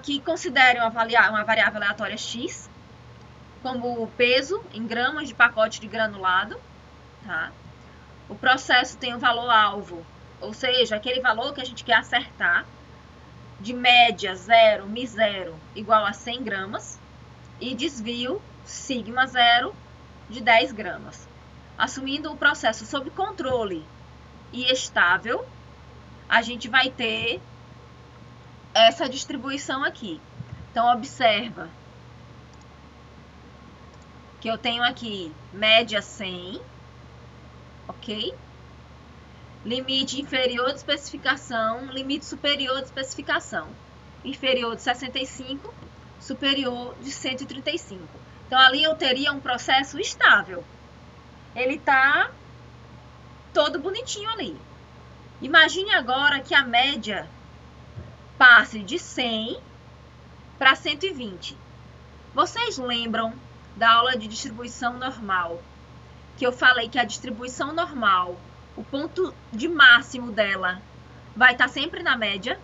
aqui considere uma variável aleatória x como o peso em gramas de pacote de granulado, tá? O processo tem um valor alvo, ou seja, aquele valor que a gente quer acertar, de média 0, μ0 igual a 100 gramas, e desvio sigma 0 de 10 gramas. Assumindo o processo sob controle e estável, a gente vai ter essa distribuição aqui. Então, observa que eu tenho aqui média 100, ok? Limite inferior de especificação, limite superior de especificação. Inferior de 65, superior de 135. Então, ali eu teria um processo estável. Ele está todo bonitinho ali. Imagine agora que a média passe de 100 para 120. Vocês lembram da aula de distribuição normal, que eu falei que a distribuição normal, o ponto de máximo dela vai estar sempre na média?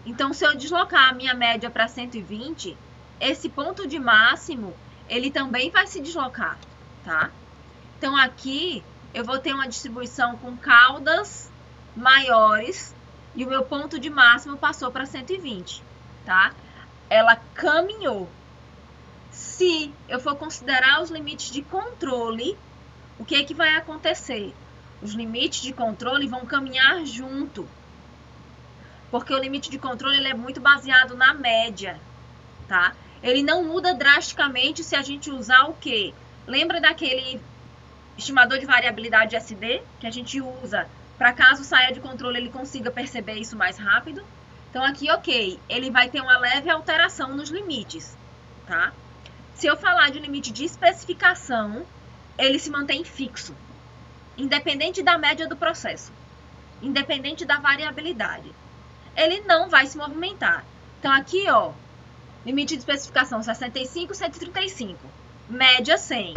Então, se eu deslocar a minha média para 120, esse ponto de máximo, ele também vai se deslocar, tá? Então, aqui, eu vou ter uma distribuição com caudas maiores e o meu ponto de máximo passou para 120, tá? Ela caminhou. Se eu for considerar os limites de controle, o que é que vai acontecer? Os limites de controle vão caminhar junto, porque o limite de controle ele é muito baseado na média, tá? Ele não muda drasticamente se a gente usar o quê? Lembra daquele estimador de variabilidade SD que a gente usa para caso saia de controle ele consiga perceber isso mais rápido? Então aqui, ok, ele vai ter uma leve alteração nos limites, tá? Se eu falar de limite de especificação, ele se mantém fixo, independente da média do processo, independente da variabilidade. Ele não vai se movimentar. Então aqui, ó, limite de especificação 65, 135, média 100.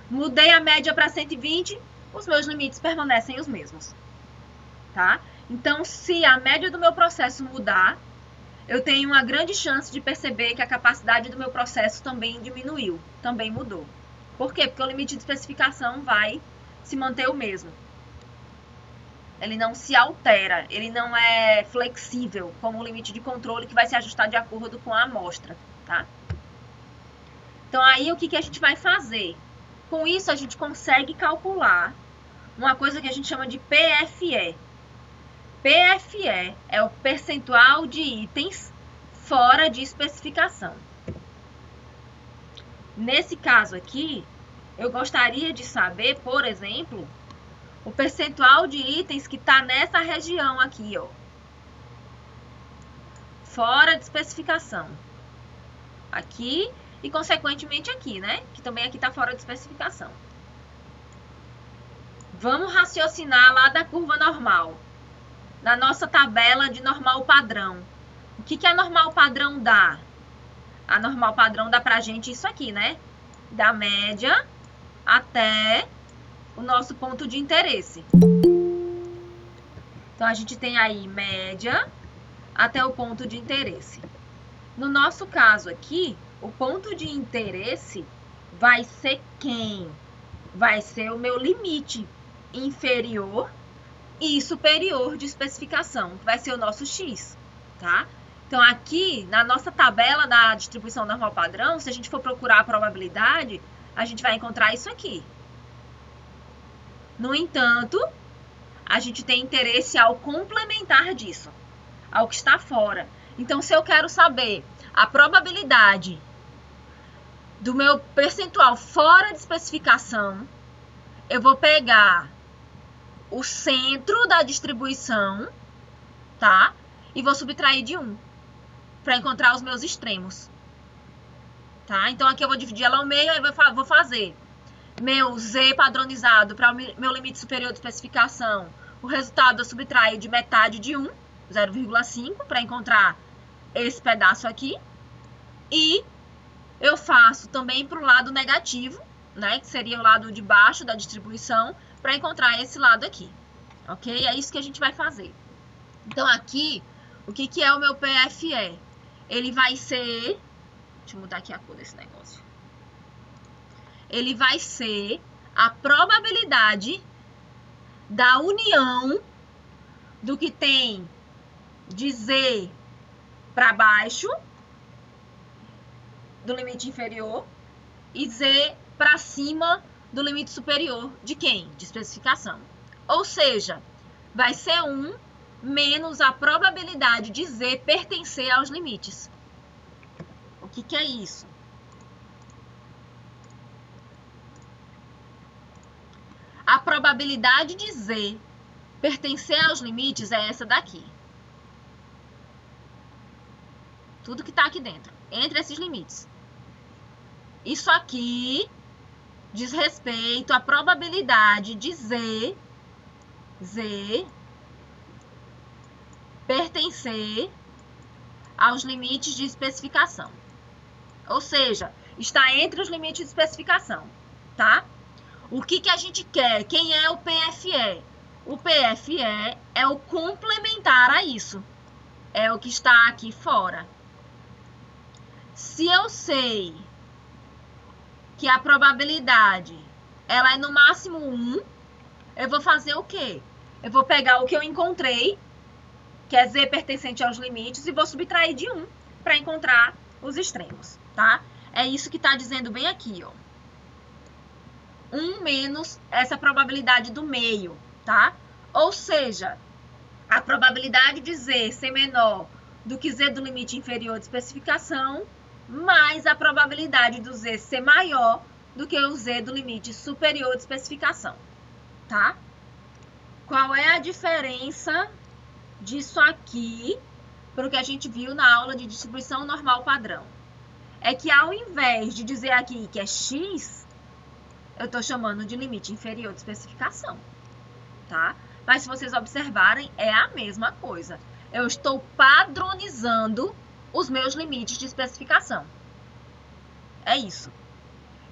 Mudei a média para 120, os meus limites permanecem os mesmos, tá? Então, se a média do meu processo mudar, eu tenho uma grande chance de perceber que a capacidade do meu processo também diminuiu, também mudou. Por quê? Porque o limite de especificação vai se manter o mesmo. Ele não se altera, ele não é flexível, como o limite de controle que vai se ajustar de acordo com a amostra, tá? Então, aí, o que a gente vai fazer? Com isso, a gente consegue calcular uma coisa que a gente chama de PFE. PFE é o percentual de itens fora de especificação. Nesse caso aqui, eu gostaria de saber, por exemplo, o percentual de itens que está nessa região aqui, ó. Fora de especificação. Aqui e, consequentemente, aqui, né? Que também aqui está fora de especificação. Vamos raciocinar lá da curva normal. Na nossa tabela de normal padrão. O que a normal padrão dá? A normal padrão dá pra gente isso aqui, né? Da média até o nosso ponto de interesse. Então, a gente tem aí média até o ponto de interesse. No nosso caso aqui, o ponto de interesse vai ser quem? Vai ser o meu limite inferior e superior de especificação, que vai ser o nosso x, tá? Então, aqui, na nossa tabela da distribuição normal padrão, se a gente for procurar a probabilidade, a gente vai encontrar isso aqui. No entanto, a gente tem interesse ao complementar disso, ao que está fora. Então, se eu quero saber a probabilidade do meu percentual fora de especificação, eu vou pegar o centro da distribuição, tá? E vou subtrair de 1 para encontrar os meus extremos, tá? Então, aqui eu vou dividir ela ao meio e vou fazer meu Z padronizado para o meu limite superior de especificação. O resultado eu subtraio de metade de 1, 0,5, para encontrar esse pedaço aqui. E eu faço também para o lado negativo, né? Que seria o lado de baixo da distribuição, para encontrar esse lado aqui, ok? É isso que a gente vai fazer. Então, aqui, o que é o meu PFE? ele vai ser... Deixa eu mudar aqui a cor desse negócio. Ele vai ser a probabilidade da união do que tem de Z para baixo, do limite inferior, e Z para cima do limite superior de quem? De especificação. Ou seja, vai ser 1 menos a probabilidade de Z pertencer aos limites. O que é isso? A probabilidade de Z pertencer aos limites é essa daqui. Tudo que está aqui dentro, entre esses limites. Isso aqui diz respeito à probabilidade de Z pertencer aos limites de especificação. Ou seja, está entre os limites de especificação, tá? O que a gente quer? Quem é o PFE? O PFE é o complementar a isso. É o que está aqui fora. Se eu sei que a probabilidade ela é no máximo 1, eu vou fazer o quê? Eu vou pegar o que eu encontrei, que é Z pertencente aos limites, e vou subtrair de 1 para encontrar os extremos, tá? É isso que está dizendo bem aqui, ó. 1 menos essa probabilidade do meio, tá? Ou seja, a probabilidade de Z ser menor do que Z do limite inferior de especificação, mais a probabilidade do Z ser maior do que o Z do limite superior de especificação, tá? Qual é a diferença disso aqui para o que a gente viu na aula de distribuição normal padrão? É que ao invés de dizer aqui que é X, eu estou chamando de limite inferior de especificação, tá? Mas se vocês observarem, é a mesma coisa. Eu estou padronizando os meus limites de especificação. É isso.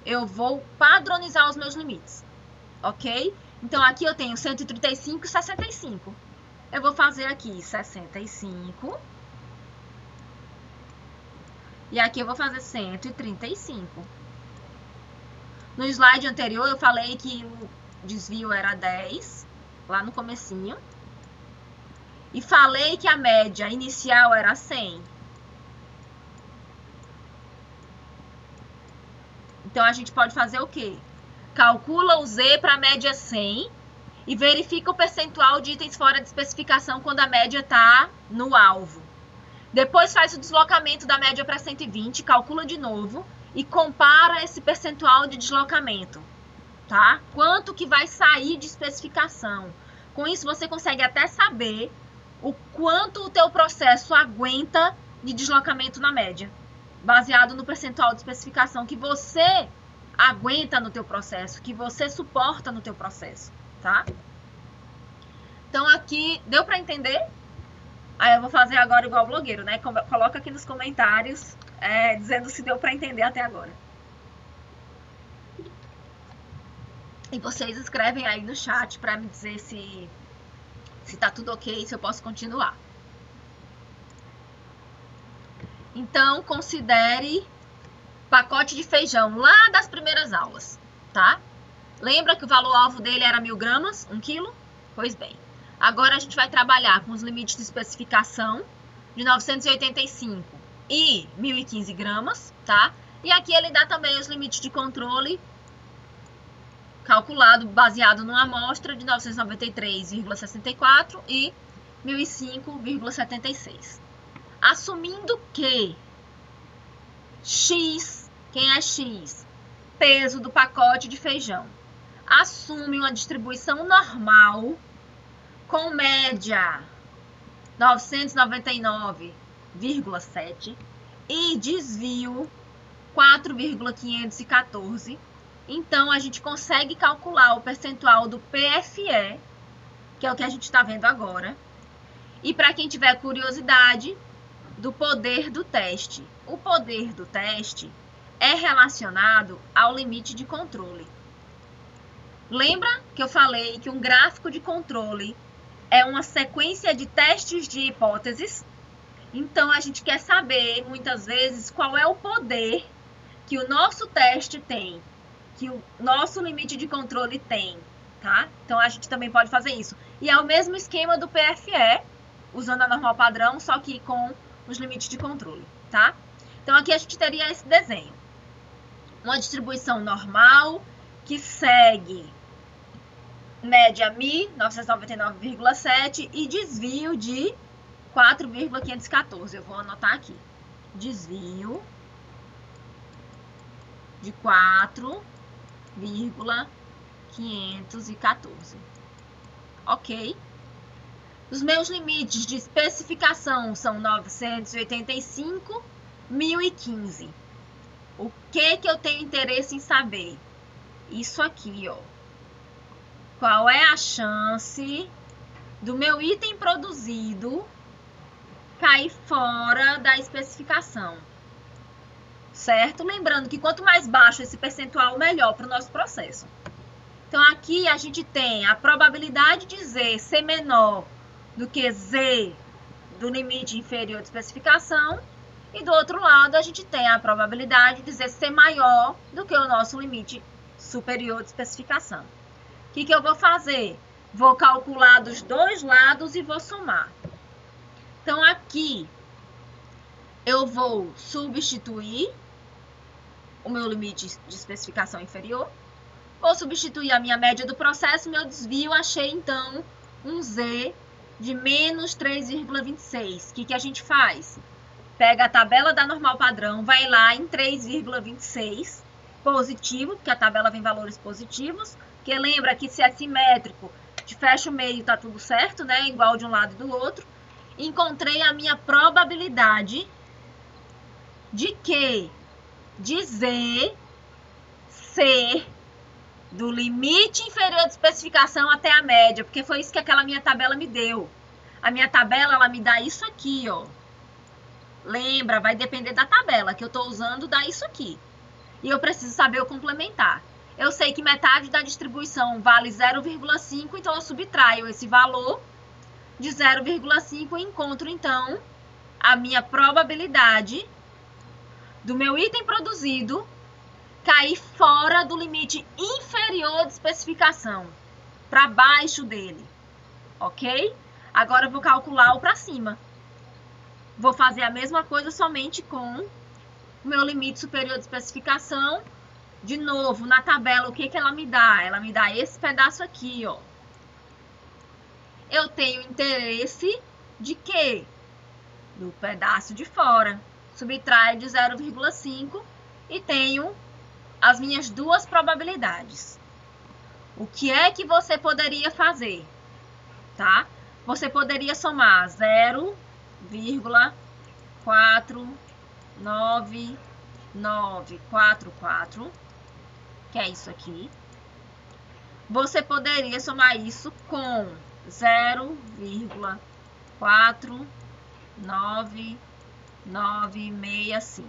Eu vou padronizar os meus limites, ok? Então, aqui eu tenho 135 e 65. Eu vou fazer aqui 65. E aqui eu vou fazer 135. No slide anterior, eu falei que o desvio era 10, lá no comecinho. E falei que a média inicial era 100. Então, a gente pode fazer o quê? Calcula o Z para a média 100 e verifica o percentual de itens fora de especificação quando a média está no alvo. Depois faz o deslocamento da média para 120, calcula de novo e compara esse percentual de deslocamento, tá? Quanto que vai sair de especificação. Com isso, você consegue até saber o quanto o teu processo aguenta de deslocamento na média, baseado no percentual de especificação que você aguenta no teu processo, que você suporta no teu processo, tá? Então, aqui, deu para entender? Aí eu vou fazer agora igual o blogueiro, né? Coloca aqui nos comentários, dizendo se deu para entender até agora. E vocês escrevem aí no chat para me dizer se tá tudo ok, se eu posso continuar. Então, considere pacote de feijão lá das primeiras aulas, tá? Lembra que o valor-alvo dele era 1000 gramas, 1 quilo? Pois bem. Agora a gente vai trabalhar com os limites de especificação de 985 e 1015 gramas, tá? E aqui ele dá também os limites de controle calculado baseado numa amostra de 993,64 e 1005,76. Assumindo que X, quem é X? Peso do pacote de feijão. Assume uma distribuição normal com média 999,7 e desvio 4,514. Então, a gente consegue calcular o percentual do PFE, que é o que a gente está vendo agora. E para quem tiver curiosidade, do poder do teste. O poder do teste é relacionado ao limite de controle. Lembra que eu falei que um gráfico de controle é uma sequência de testes de hipóteses Então, a gente quer saber, muitas vezes, qual é o poder que o nosso teste tem, que o nosso limite de controle tem, tá? Então, a gente também pode fazer isso. E é o mesmo esquema do PFE, usando a normal padrão, só que com os limites de controle, tá? Então, aqui a gente teria esse desenho. Uma distribuição normal, que segue média Mi, 999,7, e desvio de 4,514. Eu vou anotar aqui. Desvio de 4,514. Ok? Os meus limites de especificação são 985, 1015. O que eu tenho interesse em saber? Isso aqui, ó. Qual é a chance do meu item produzido cair fora da especificação? Certo? Lembrando que quanto mais baixo esse percentual, melhor para o nosso processo. Então, aqui a gente tem a probabilidade de Z ser menor do que Z do limite inferior de especificação. E do outro lado, a gente tem a probabilidade de Z ser maior do que o nosso limite superior de especificação. O que eu vou fazer? Vou calcular dos dois lados e vou somar. Então, aqui, eu vou substituir o meu limite de especificação inferior. Vou substituir a minha média do processo, meu desvio, achei, então, um Z de menos 3,26. O que a gente faz? Pega a tabela da normal padrão, vai lá em 3,26, positivo, porque a tabela vem valores positivos, porque lembra que se é simétrico, de fecha o meio, tá tudo certo, né? Igual de um lado e do outro. Encontrei a minha probabilidade de que? De Z ser do limite inferior de especificação até a média, porque foi isso que aquela minha tabela me deu. A minha tabela, ela me dá isso aqui, ó. Lembra, vai depender da tabela que eu estou usando, dá isso aqui. E eu preciso saber o complementar. Eu sei que metade da distribuição vale 0,5, então eu subtraio esse valor de 0,5 e encontro, então, a minha probabilidade do meu item produzido cair fora do limite inferior de especificação, para baixo dele, ok? Agora eu vou calcular o para cima. Vou fazer a mesma coisa somente com o meu limite superior de especificação. De novo, na tabela, o que ela me dá? Ela me dá esse pedaço aqui, ó. Eu tenho interesse de quê? Do pedaço de fora. Subtrai de 0,5 e tenho as minhas duas probabilidades. O que é que você poderia fazer? Tá? Você poderia somar 0,49944, que é isso aqui. Você poderia somar isso com 0,49965,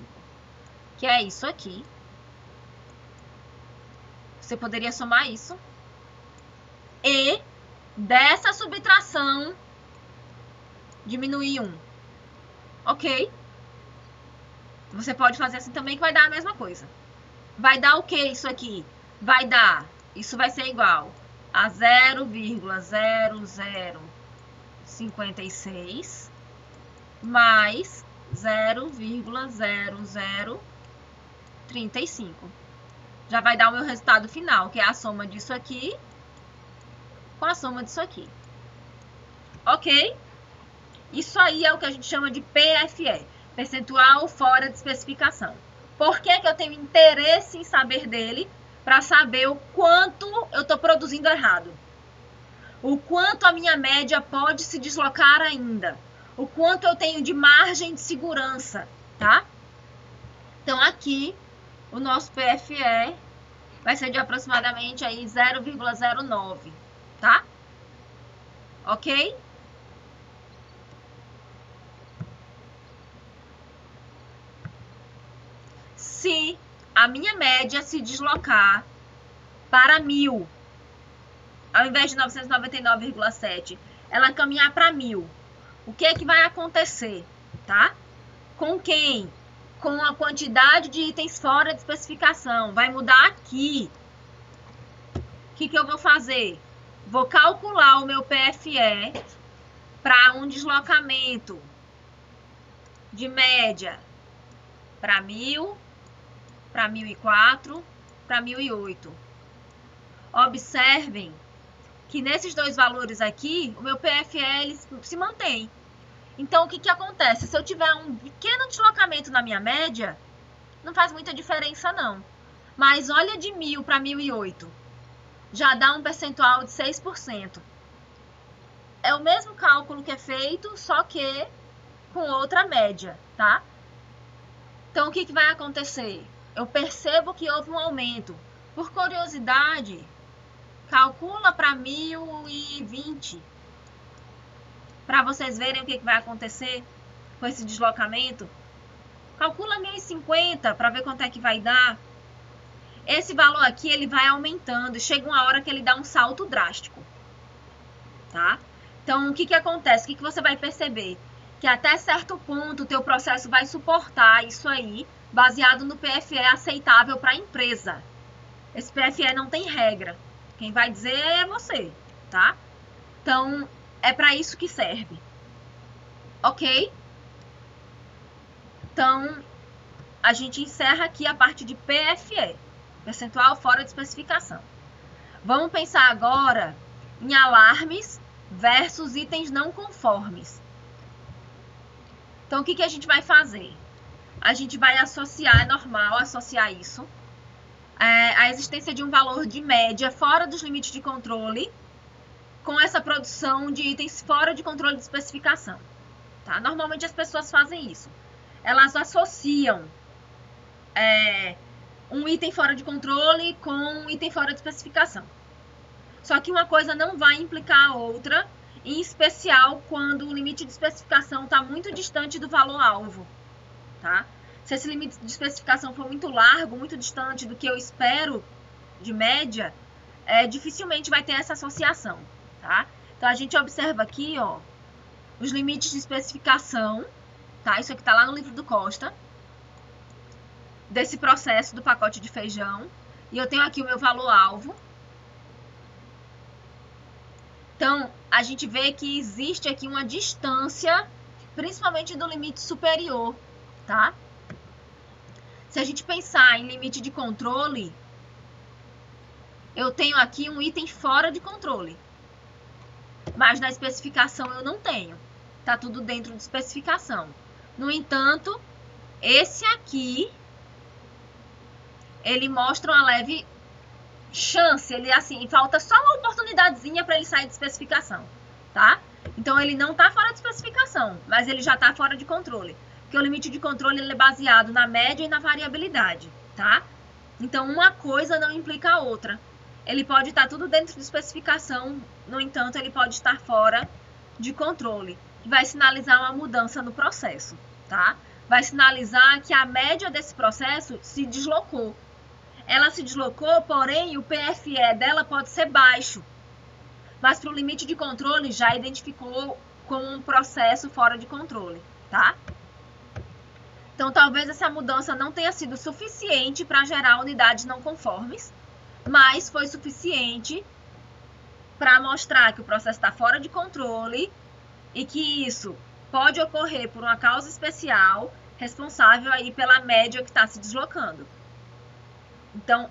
que é isso aqui. Você poderia somar isso. E dessa subtração, diminuir 1. Ok? Você pode fazer assim também, que vai dar a mesma coisa. Vai dar o que isso aqui? Vai dar, isso vai ser igual a 0,0056 mais 0,0035. Já vai dar o meu resultado final, que é a soma disso aqui com a soma disso aqui. Ok? Isso aí é o que a gente chama de PFE, percentual fora de especificação. Por que eu tenho interesse em saber dele? Para saber o quanto eu estou produzindo errado. O quanto a minha média pode se deslocar ainda. O quanto eu tenho de margem de segurança, tá? Então, aqui, o nosso PFE vai ser de aproximadamente aí 0,09, tá? Ok? Se a minha média se deslocar para 1000, ao invés de 999,7, ela caminhar para 1000, o que é que vai acontecer? tá? Com quem? Com a quantidade de itens fora de especificação. Vai mudar aqui. O que eu vou fazer? Vou calcular o meu PFE para um deslocamento de média para 1.000, para 1.004, para 1.008. Observem que nesses dois valores aqui, o meu PFE ele se mantém. Então, o que acontece? Se eu tiver um pequeno deslocamento na minha média, não faz muita diferença, não. Mas olha de 1.000 para 1.008. Já dá um percentual de 6%. É o mesmo cálculo que é feito, só que com outra média, tá? Então, o que vai acontecer? Eu percebo que houve um aumento. Por curiosidade, calcula para 1.020. Para vocês verem o que vai acontecer com esse deslocamento. Calcula 1.050 para ver quanto é que vai dar. Esse valor aqui ele vai aumentando e chega uma hora que ele dá um salto drástico, tá? Então, o que acontece? O que você vai perceber? Que até certo ponto o teu processo vai suportar isso aí, baseado no PFE aceitável para a empresa. Esse PFE não tem regra. Quem vai dizer é você, tá? Então, é para isso que serve. Ok? Então, a gente encerra aqui a parte de PFE, percentual fora de especificação. Vamos pensar agora em alarmes versus itens não conformes. Então, o que a gente vai fazer? A gente vai associar, é normal associar isso, a existência de um valor de média fora dos limites de controle com essa produção de itens fora de controle de especificação. Tá? Normalmente as pessoas fazem isso. Elas associam um item fora de controle com um item fora de especificação. Só que uma coisa não vai implicar a outra, em especial quando o limite de especificação está muito distante do valor-alvo. Tá? Se esse limite de especificação for muito largo, muito distante do que eu espero de média, dificilmente vai ter essa associação. Tá? Então, a gente observa aqui, ó, os limites de especificação, tá? Isso aqui está lá no livro do Costa, desse processo do pacote de feijão. E eu tenho aqui o meu valor-alvo. Então, a gente vê que existe aqui uma distância, principalmente do limite superior, tá? Se a gente pensar em limite de controle, eu tenho aqui um item fora de controle. Mas na especificação eu não tenho. Tá tudo dentro de especificação. No entanto, esse aqui, ele mostra uma leve chance. Ele, assim, falta só uma oportunidadezinha para ele sair de especificação, tá? Então, ele não tá fora de especificação, mas ele já tá fora de controle. Porque o limite de controle ele é baseado na média e na variabilidade, tá? Então, uma coisa não implica a outra. Ele pode estar tudo dentro de especificação, no entanto, ele pode estar fora de controle. Que vai sinalizar uma mudança no processo, tá? Vai sinalizar que a média desse processo se deslocou. Ela se deslocou, porém, o PFE dela pode ser baixo. Mas para o limite de controle já identificou como um processo fora de controle, tá? Então, talvez essa mudança não tenha sido suficiente para gerar unidades não conformes, mas foi suficiente para mostrar que o processo está fora de controle e que isso pode ocorrer por uma causa especial responsável aí pela média que está se deslocando. Então,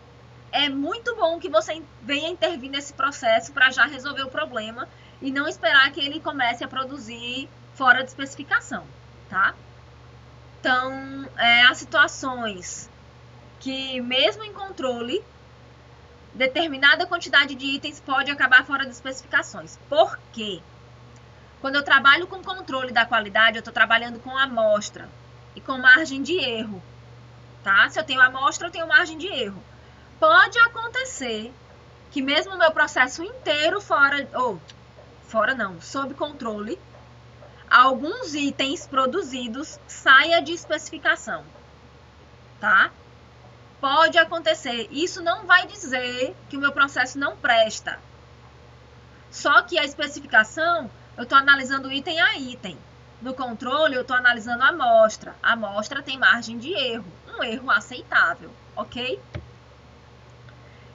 é muito bom que você venha intervir nesse processo para já resolver o problema e não esperar que ele comece a produzir fora de especificação, tá? Então, há situações que, mesmo em controle, determinada quantidade de itens pode acabar fora das especificações. Por quê? Quando eu trabalho com controle da qualidade, eu estou trabalhando com amostra e com margem de erro, tá? Se eu tenho amostra, eu tenho margem de erro. Pode acontecer que mesmo o meu processo inteiro sob controle, alguns itens produzidos saia de especificação, tá? Pode acontecer. Isso não vai dizer que o meu processo não presta. Só que a especificação, eu estou analisando item a item. No controle, eu estou analisando a amostra. A amostra tem margem de erro, um erro aceitável, ok?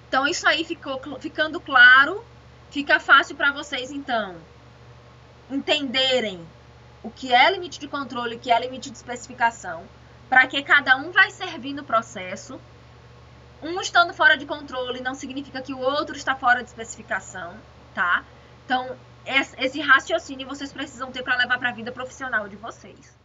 Então, isso aí ficando claro, fica fácil para vocês, então, entenderem o que é limite de controle, o que é limite de especificação, para que cada um vai servir no processo. Um estando fora de controle não significa que o outro está fora de especificação, tá? Então, esse raciocínio vocês precisam ter para levar para a vida profissional de vocês.